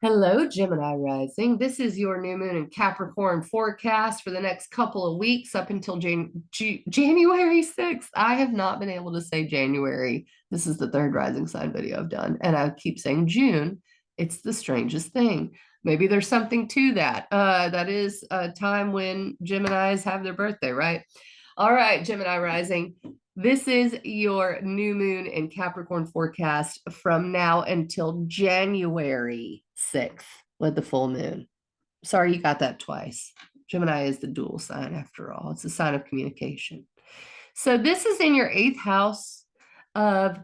Hello, Gemini rising. This is your new moon and Capricorn forecast for the next couple of weeks up until January 6th. I have not been able to say January. This is the third rising sign video I've done, and I keep saying June. It's the strangest thing. Maybe there's something to that. That is a time when Geminis have their birthday, right? All right, Gemini rising. This is your new moon and Capricorn forecast from now until January 6th with the full moon. Sorry, you got that twice. Gemini is the dual sign after all. It's a sign of communication. So this is in your eighth house of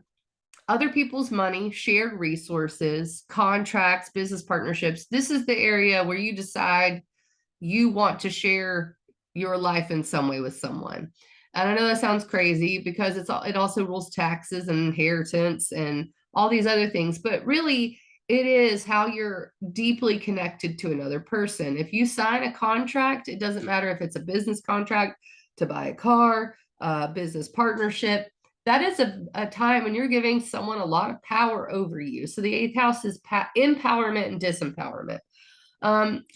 other people's money, shared resources, contracts, business partnerships. This is the area where you decide you want to share your life in some way with someone. And I know that sounds crazy because it also rules taxes and inheritance and all these other things, but really it is how you're deeply connected to another person. If you sign a contract, it doesn't matter if it's a business contract to buy a car, a business partnership. That is a time when you're giving someone a lot of power over you. So the eighth house is empowerment and disempowerment.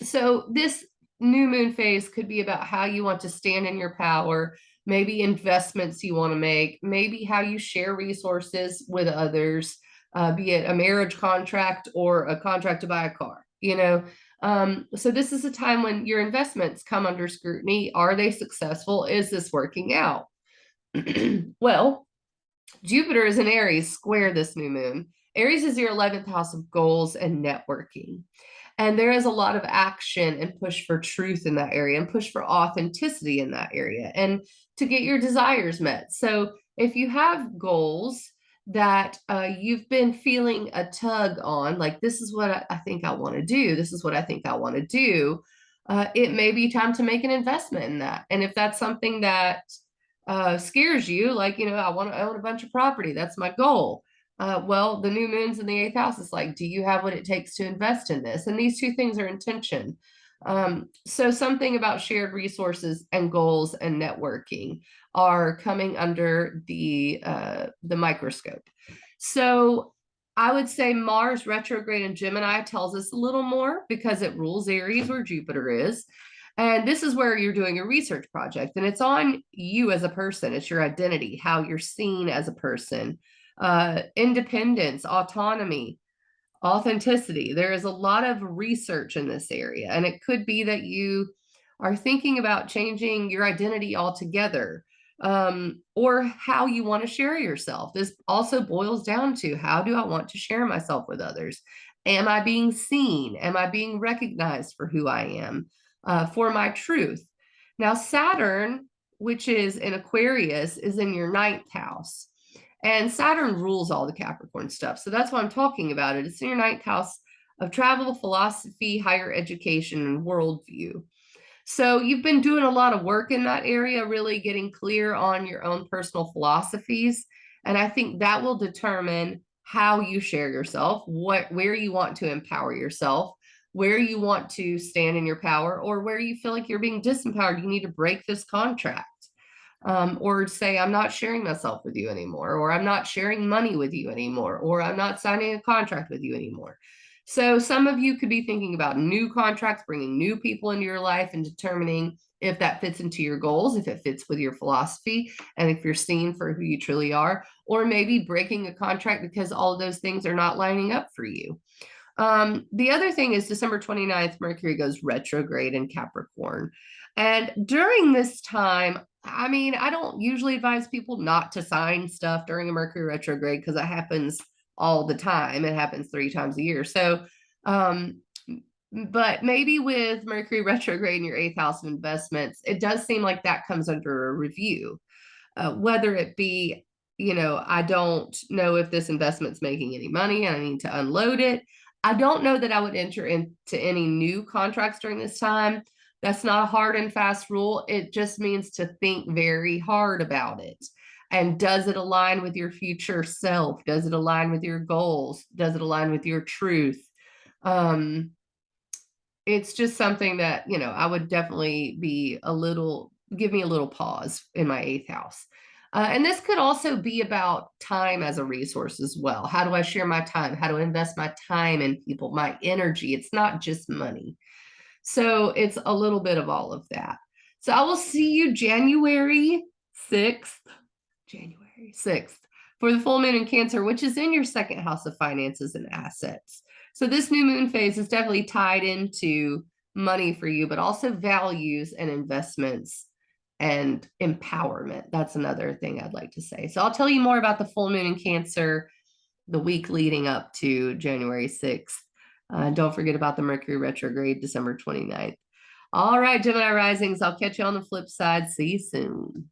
So this new moon phase could be about how you want to stand in your power, maybe investments you want to make, maybe how you share resources with others, be it a marriage contract or a contract to buy a car, So this is a time when your investments come under scrutiny. Are they successful? Is this working out? Well, Jupiter is in Aries square this new moon. Aries is your 11th house of goals and networking. And there is a lot of action and push for truth in that area and push for authenticity in that area and to get your desires met. So if you have goals that you've been feeling a tug on, like this is what I think I want to do, this is what I think I want to do, it may be time to make an investment in that. And if that's something that scares you, like, I want to own a bunch of property, that's my goal. Well, the new moon's in the eighth house. It's like, do you have what it takes to invest in this? And these two things are in tension. So something about shared resources and goals and networking are coming under the microscope. So I would say Mars retrograde in Gemini tells us a little more because it rules Aries where Jupiter is. And this is where you're doing a research project, and it's on you as a person. It's your identity, how you're seen as a person, independence, autonomy, authenticity. There is a lot of research in this area, and it could be that you are thinking about changing your identity altogether, or how you want to share yourself. This also boils down to, how do I want to share myself with others? Am I being seen? Am I being recognized for who I am, for my truth? Now, Saturn, which is in Aquarius, is in your ninth house. And Saturn rules all the Capricorn stuff. So that's why I'm talking about it. It's in your ninth house of travel, philosophy, higher education, and worldview. So you've been doing a lot of work in that area, really getting clear on your own personal philosophies. And I think that will determine how you share yourself, where you want to empower yourself, where you want to stand in your power, or where you feel like you're being disempowered. You need to break this contract. Or say, I'm not sharing myself with you anymore, or I'm not sharing money with you anymore, or I'm not signing a contract with you anymore. So some of you could be thinking about new contracts, bringing new people into your life and determining if that fits into your goals, if it fits with your philosophy, and if you're seen for who you truly are, or maybe breaking a contract because all of those things are not lining up for you. The other thing is December 29th, Mercury goes retrograde in Capricorn. And during this time, I don't usually advise people not to sign stuff during a Mercury retrograde because it happens all the time. It happens 3 times a year. So, but maybe with Mercury retrograde in your eighth house of investments, it does seem like that comes under a review. Whether it be, I don't know if this investment's making any money and I need to unload it. I don't know that I would enter into any new contracts during this time. That's not a hard and fast rule. It just means to think very hard about it. And does it align with your future self? Does it align with your goals? Does it align with your truth? It's just something that, I would definitely give me a little pause in my eighth house. And this could also be about time as a resource as well. How do I share my time? How do I invest my time in people, my energy? It's not just money. So it's a little bit of all of that. So I will see you January 6th, January 6th for the full moon in Cancer, which is in your second house of finances and assets. So this new moon phase is definitely tied into money for you, but also values and investments and empowerment. That's another thing I'd like to say. So I'll tell you more about the full moon in Cancer the week leading up to January 6th. Don't forget about the Mercury retrograde, December 29th. All right, Gemini risings, I'll catch you on the flip side. See you soon.